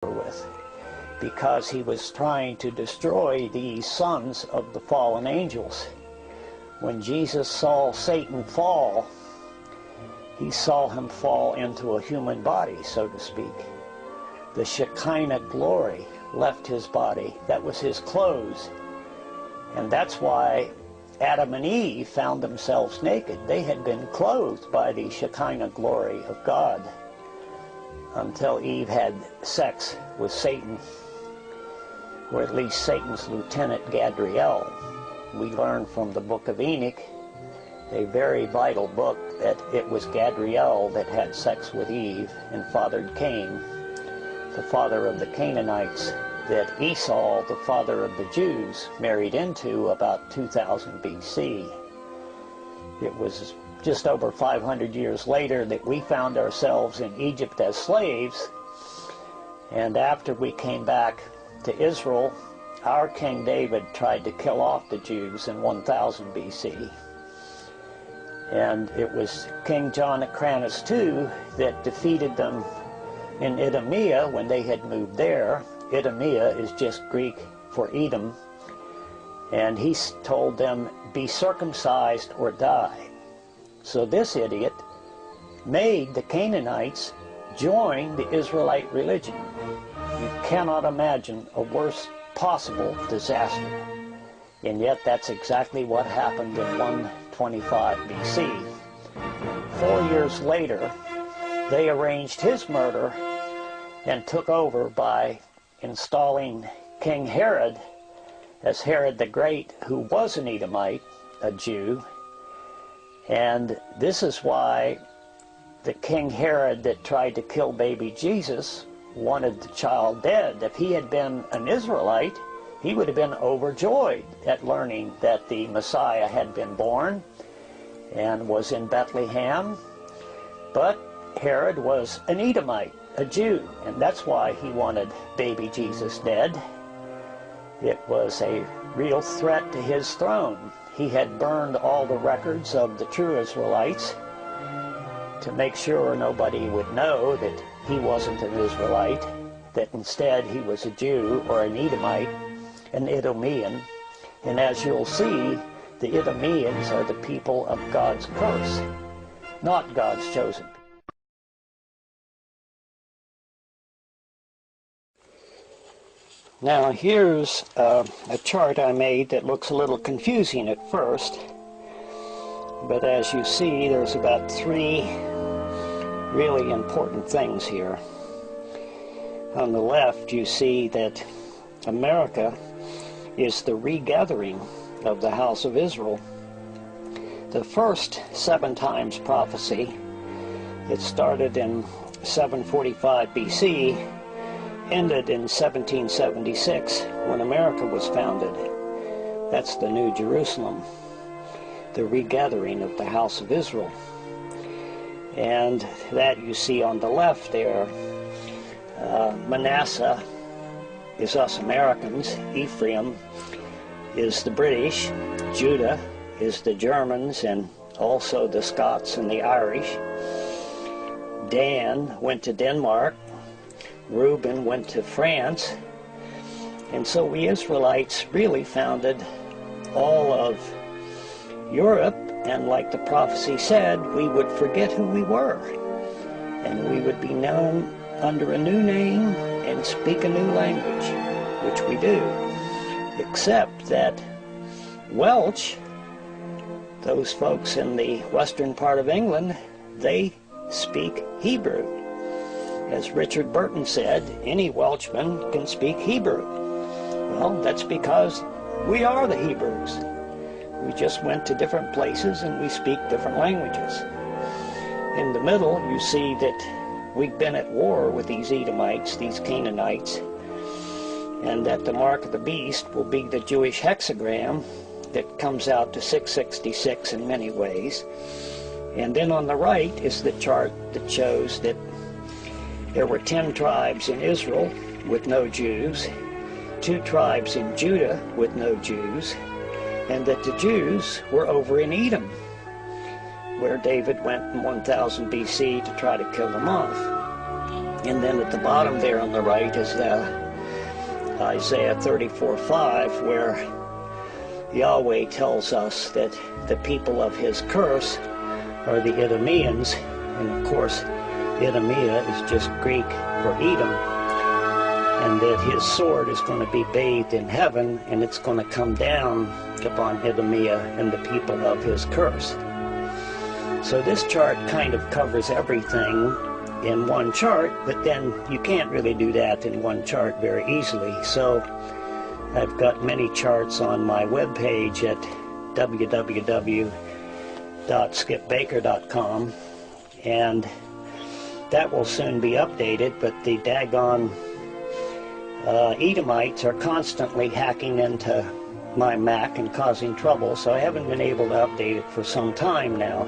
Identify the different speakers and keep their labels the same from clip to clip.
Speaker 1: with, because he was trying to destroy these sons of the fallen angels. When Jesus saw Satan fall, he saw him fall into a human body, so to speak. The Shekinah glory left his body. That was his clothes. And that's why Adam and Eve found themselves naked. They had been clothed by the Shekinah glory of God until Eve had sex with Satan, or at least Satan's lieutenant Gadriel. We learn from the book of Enoch, a very vital book, that it was Gadriel that had sex with Eve and fathered Cain, the father of the Canaanites, that Esau, the father of the Jews, married into about 2000 BC. It was just over 500 years later that we found ourselves in Egypt as slaves, and after we came back to Israel, our King David tried to kill off the Jews in 1000 BC. And it was King John of Cranus II that defeated them in Idumea when they had moved there. Idumea is just Greek for Edom. And he told them, be circumcised or die. So this idiot made the Canaanites join the Israelite religion. You cannot imagine a worse possible disaster. And yet that's exactly what happened in 125 BC. 4 years later, they arranged his murder and took over by installing King Herod as Herod the Great, who was an Edomite, a Jew. And this is why the King Herod that tried to kill baby Jesus wanted the child dead. If he had been an Israelite, he would have been overjoyed at learning that the Messiah had been born and was in Bethlehem. But Herod was an Edomite, a Jew, and that's why he wanted baby Jesus dead. It was a real threat to his throne. He had burned all the records of the true Israelites to make sure nobody would know that he wasn't an Israelite, that instead he was a Jew or an Edomite, an Idumean. And as you'll see, the Idumeans are the people of God's curse, not God's chosen. Now here's a chart I made that looks a little confusing at first, but as you see, there's about 3 really important things here. On the left, you see that America is the regathering of the house of Israel. The first 7 times prophecy, it started in 745 BC, ended in 1776 when America was founded. That's the New Jerusalem, the regathering of the house of Israel. And that you see on the left there. Manasseh is us Americans, Ephraim is the British, Judah is the Germans and also the Scots and the Irish. Dan went to Denmark, Reuben went to France, and so we Israelites really founded all of Europe, and like the prophecy said, we would forget who we were, and we would be known under a new name and speak a new language, which we do, except that Welsh, those folks in the western part of England, they speak Hebrew. As Richard Burton said, any Welshman can speak Hebrew. Well, that's because we are the Hebrews. We just went to different places and we speak different languages. In the middle, you see that we've been at war with these Edomites, these Canaanites, and that the mark of the beast will be the Jewish hexagram that comes out to 666 in many ways. And then on the right is the chart that shows that there were 10 tribes in Israel with no Jews, 2 tribes in Judah with no Jews, and that the Jews were over in Edom, where David went in 1000 BC to try to kill them off. And then at the bottom there on the right is Isaiah 34:5, where Yahweh tells us that the people of his curse are the Edomians, and of course Edomia is just Greek for Edom, and that his sword is going to be bathed in heaven, and it's going to come down upon Edomia and the people of his curse. So this chart kind of covers everything in one chart, but then you can't really do that in one chart very easily. So I've got many charts on my webpage at www.skipbaker.com, and that will soon be updated, but the daggone Edomites are constantly hacking into my Mac and causing trouble, so I haven't been able to update it for some time now.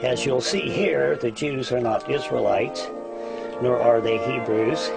Speaker 1: As you'll see here, the Jews are not Israelites, nor are they Hebrews.